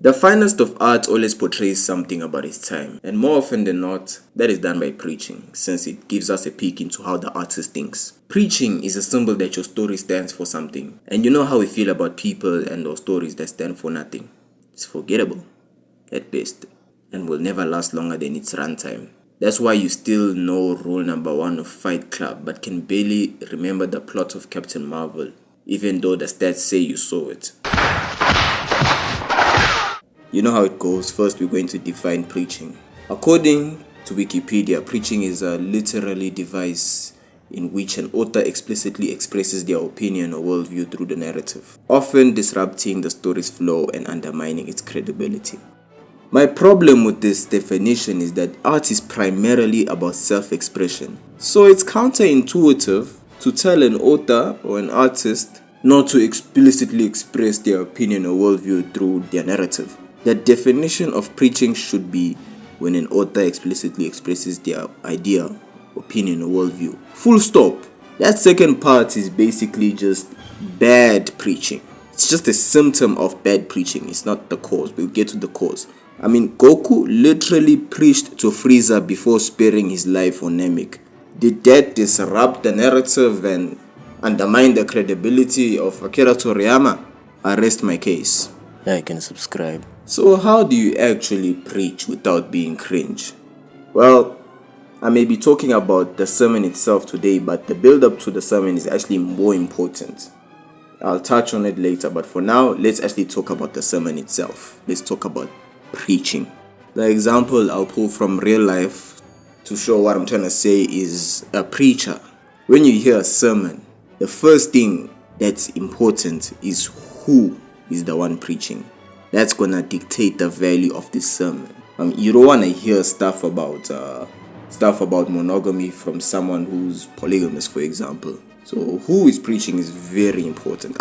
The finest of art always portrays something about its time, and more often than not, that is done by preaching, since it gives us a peek into how the artist thinks. Preaching is a symbol that your story stands for something, and you know how we feel about people and those stories that stand for nothing. It's forgettable, at best, and will never last longer than its runtime. That's why you still know rule number 1 of Fight Club, but can barely remember the plot of Captain Marvel, even though the stats say you saw it. You know how it goes. First, we're going to define preaching. According to Wikipedia, preaching is a literary device in which an author explicitly expresses their opinion or worldview through the narrative, often disrupting the story's flow and undermining its credibility. My problem with this definition is that art is primarily about self-expression. So it's counterintuitive to tell an author or an artist not to explicitly express their opinion or worldview through their narrative. The definition of preaching should be when an author explicitly expresses their idea, opinion, or worldview. Full stop. That second part is basically just bad preaching. It's just a symptom of bad preaching. It's not the cause. We'll get to the cause. Goku literally preached to Frieza before sparing his life on Namek. Did that disrupt the narrative and undermine the credibility of Akira Toriyama? I rest my case. Like and subscribe. So how do you actually preach without being cringe? Well, I may be talking about the sermon itself today, but the build-up to the sermon is actually more important. I'll touch on it later, but for now, let's actually talk about the sermon itself. Let's talk about preaching. The example I'll pull from real life to show what I'm trying to say is a preacher. When you hear a sermon, the first thing that's important is who is the one preaching. That's gonna dictate the value of this sermon. You don't wanna hear stuff about monogamy from someone who's polygamous, for example. So who is preaching is very important.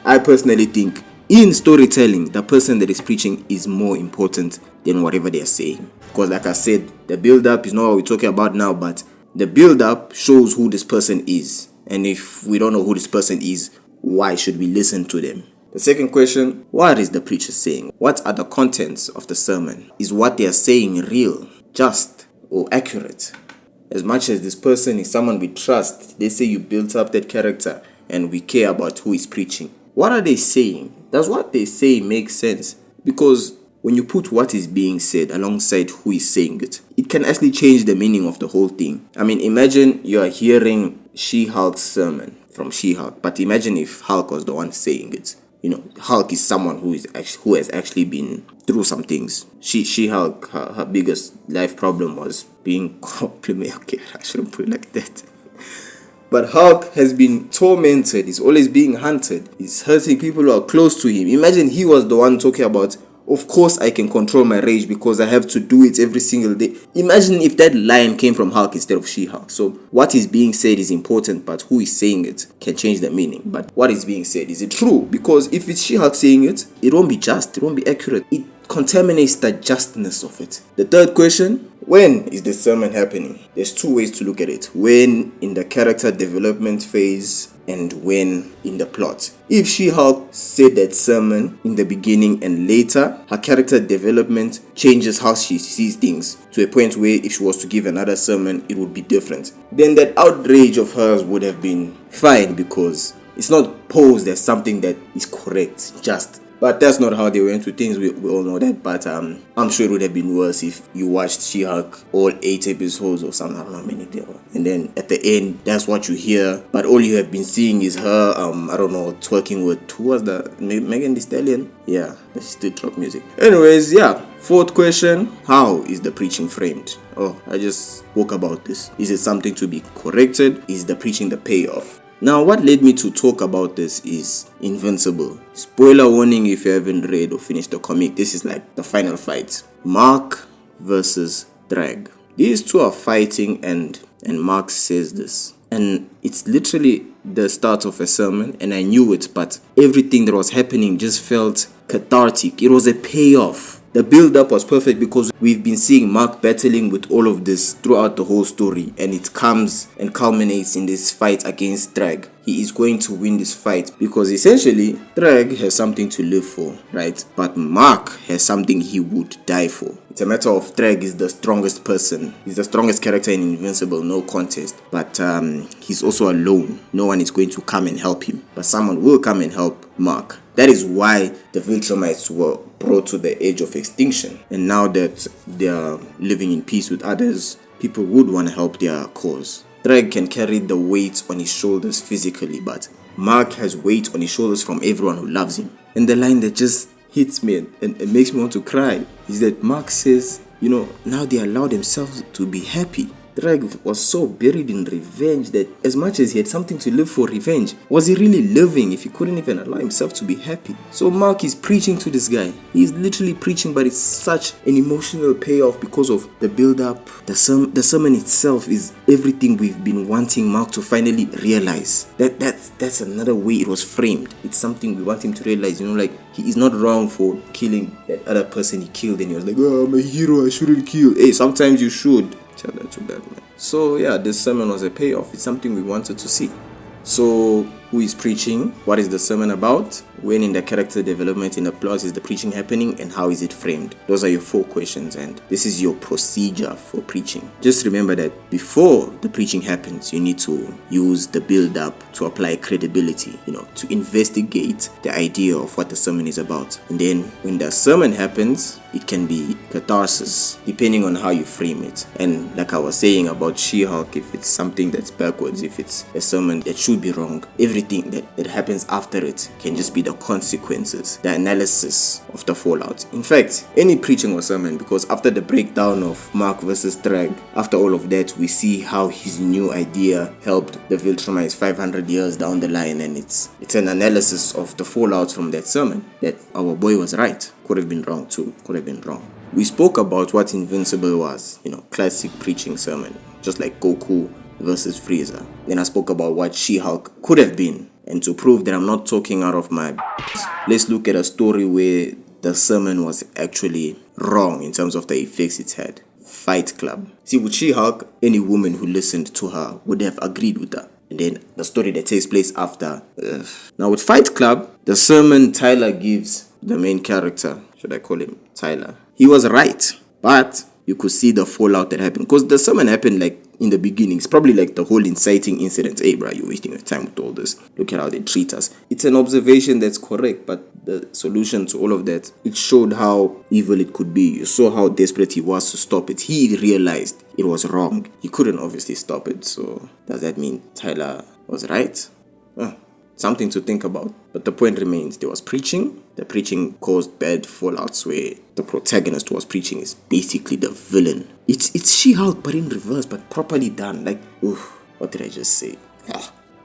I personally think in storytelling, the person that is preaching is more important than whatever they are saying. Because like I said, the build-up is not what we're talking about now, but the build-up shows who this person is. And if we don't know who this person is, why should we listen to them? The second question, what is the preacher saying? What are the contents of the sermon? Is what they are saying real, just, or accurate? As much as this person is someone we trust, they say you built up that character and we care about who is preaching. What are they saying? Does what they say make sense? Because when you put what is being said alongside who is saying it, it can actually change the meaning of the whole thing. Imagine you are hearing She-Hulk's sermon from She-Hulk, but imagine if Hulk was the one saying it. Hulk is someone who has actually been through some things. She-Hulk, her biggest life problem was being complimented. Okay, I shouldn't put it like that. But Hulk has been tormented. He's always being hunted. He's hurting people who are close to him. Imagine he was the one talking about, of course I can control my rage because I have to do it every single day. Imagine if that line came from Hulk instead of She-Hulk. So what is being said is important, but who is saying it can change the meaning. But what is being said, is it true? Because if it's She-Hulk saying it, it won't be just, it won't be accurate. It contaminates the justness of it. The third question, when is the sermon happening? There's two ways to look at it. When in the character development phase and when in the plot. If She-Hulk said that sermon in the beginning and later, her character development changes how she sees things to a point where if she was to give another sermon, it would be different. Then that outrage of hers would have been fine because it's not posed as something that is correct, just. But that's not how they went to things, we all know that. But I'm sure it would have been worse if you watched She-Hulk all 8 episodes or something, I don't know how many there were. And then at the end, that's what you hear. But all you have been seeing is her, twerking with, who was that? Megan Thee Stallion? Yeah, she still drop music. Anyways, yeah. Fourth question, how is the preaching framed? Oh, I just spoke about this. Is it something to be corrected? Is the preaching the payoff? Now, what led me to talk about this is Invincible. Spoiler warning if you haven't read or finished the comic. This is like the final fight. Mark versus Drag. These two are fighting and Mark says this. And it's literally the start of a sermon and I knew it, but everything that was happening just felt cathartic. It was a payoff. The build-up was perfect because we've been seeing Mark battling with all of this throughout the whole story, and it comes and culminates in this fight against Drag. He is going to win this fight because essentially Drag has something to live for, right? But Mark has something he would die for. It's a matter of Drag is the strongest person. He's the strongest character in Invincible, no contest. But he's also alone. No one is going to come and help him. But someone will come and help Mark. That is why the Viltrumites were brought to the edge of extinction. And now that they are living in peace with others, people would want to help their cause. Drag can carry the weight on his shoulders physically, but Mark has weight on his shoulders from everyone who loves him. And the line that just hits me and it makes me want to cry is that Mark says, now they allow themselves to be happy. Drag was so buried in revenge that as much as he had something to live for revenge, was he really living if he couldn't even allow himself to be happy? So Mark is preaching to this guy. He is literally preaching, but it's such an emotional payoff because of the build-up. The sermon itself is everything we've been wanting Mark to finally realize. That's another way it was framed. It's something we want him to realize, he is not wrong for killing that other person he killed, and he was like, oh, I'm a hero, I shouldn't kill. Hey, sometimes you should. Tell that to that man. So yeah, this sermon was a payoff. It's something we wanted to see. So who is preaching? What is the sermon about? When in the character development in the plot is the preaching happening, and how is it framed? Those are your 4 questions, and this is your procedure for preaching. Just remember that before the preaching happens, you need to use the build-up to apply credibility, to investigate the idea of what the sermon is about. And then when the sermon happens, it can be catharsis, depending on how you frame it. And like I was saying about She-Hulk, if it's something that's backwards, if it's a sermon that should be wrong, everything that happens after it can just be the consequences, the analysis of the fallout. In fact, any preaching or sermon, because after the breakdown of Mark versus Drag, after all of that, we see how his new idea helped the Viltrumites 500 years down the line, and it's an analysis of the fallout from that sermon, that our boy was right. Could have been wrong too. Could have been wrong. We spoke about what Invincible was, classic preaching sermon, just like Goku versus Frieza. Then I spoke about what She-Hulk could have been. And to prove that I'm not talking out of my let's look at a story where the sermon was actually wrong in terms of the effects it had. Fight Club. See, with She-Hulk, any woman who listened to her would have agreed with her. And then the story that takes place after. Now with Fight Club, the sermon Tyler gives the main character, should I call him Tyler? He was right, but you could see the fallout that happened, because the sermon happened like in the beginning. It's probably like the whole inciting incident. Hey bro, you're wasting your time with all this. Look at how they treat us. It's an observation that's correct, but the solution to all of that, it showed how evil it could be. You saw how desperate he was to stop it. He realized it was wrong. He couldn't obviously stop it. So does that mean Tyler was right? Something to think about. But the point remains, there was preaching. The preaching caused bad fallouts where the protagonist who was preaching is basically the villain. It's She-Hulk, but in reverse, but properly done. Like, what did I just say?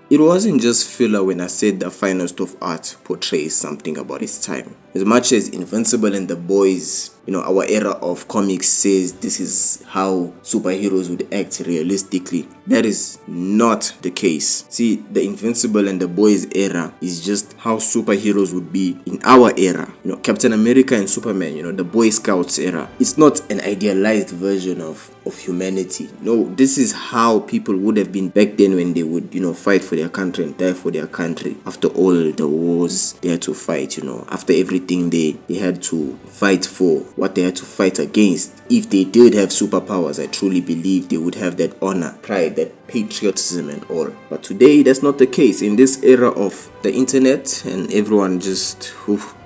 It wasn't just filler when I said the finest of art portrays something about its time. As much as Invincible and The Boys, our era of comics says this is how superheroes would act realistically, that is not the case. See, the Invincible and The Boys era is just how superheroes would be in our era. Captain America and Superman, the Boy Scouts era. It's not an idealized version of humanity. No, this is how people would have been back then when they would, fight for their country and die for their country. After all the wars they had to fight, after everything they had to fight for, what they had to fight against. If they did have superpowers, I truly believe they would have that honor, pride, that patriotism and all. But today, that's not the case. In this era of the internet and everyone just,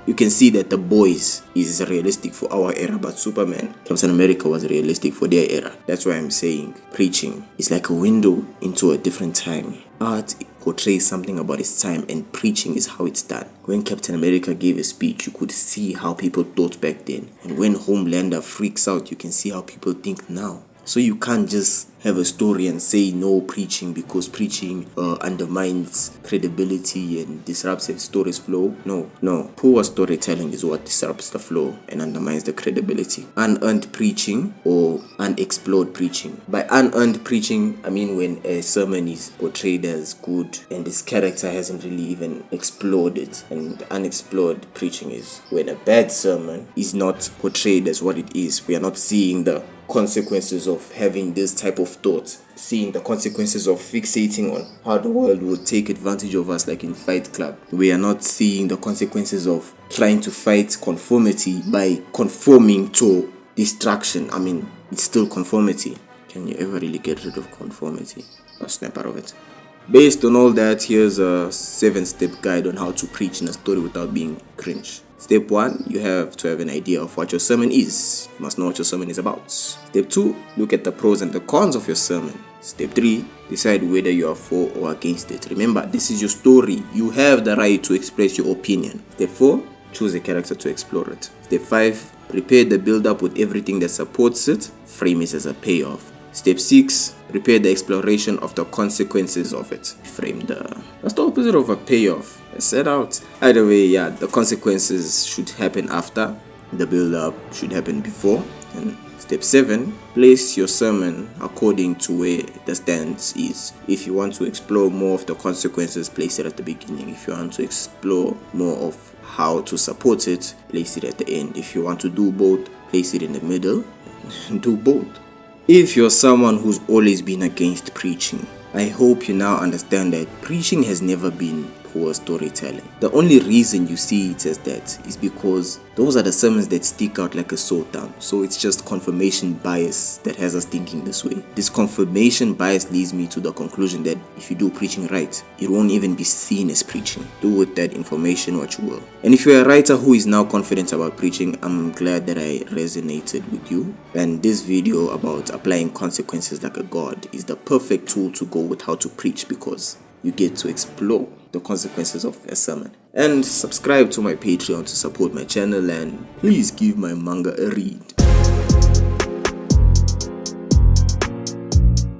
you can see that The Boys is realistic for our era, but Superman, Captain America was realistic for their era. That's why I'm saying preaching is like a window into a different time. Art portrays something about its time, and preaching is how it's done. When Captain America gave a speech, you could see how people thought back then. And when Homelander freaks out, you can see how people think now. So you can't just have a story and say no preaching because preaching undermines credibility and disrupts a story's flow. No. Poor storytelling is what disrupts the flow and undermines the credibility. Unearned preaching or unexplored preaching. By unearned preaching, I mean when a sermon is portrayed as good and its character hasn't really even explored it. And unexplored preaching is when a bad sermon is not portrayed as what it is. We are not seeing the consequences of having this type of thought, seeing the consequences of fixating on how the world will take advantage of us, like in Fight Club. We are not seeing the consequences of trying to fight conformity by conforming to distraction. I mean, it's still conformity. Can you ever really get rid of conformity? Or snap out of it? Based on all that, here's a 7-step guide on how to preach in a story without being cringe. Step 1, you have to have an idea of what your sermon is. You must know what your sermon is about. Step 2, look at the pros and the cons of your sermon. Step 3, decide whether you are for or against it. Remember, this is your story. You have the right to express your opinion. Step 4, choose a character to explore it. Step 5, prepare the build-up with everything that supports it. Frame it as a payoff. Step 6, prepare the exploration of the consequences of it. Frame that's the opposite of a payoff. Set out. Either way, yeah, the consequences should happen after. The build-up should happen before. And step 7, place your sermon according to where the stance is. If you want to explore more of the consequences, place it at the beginning. If you want to explore more of how to support it, place it at the end. If you want to do both, place it in the middle. Do both. If you're someone who's always been against preaching, I hope you now understand that preaching has never been poor storytelling. The only reason you see it as that is because those are the sermons that stick out like a sore thumb. So it's just confirmation bias that has us thinking this way. This confirmation bias leads me to the conclusion that if you do preaching right, it won't even be seen as preaching. Do with that information what you will. And if you're a writer who is now confident about preaching, I'm glad that I resonated with you. And this video about applying consequences like a god is the perfect tool to go with how to preach, because you get to explore the consequences of a sermon. And subscribe to my Patreon to support my channel, and please give my manga a read.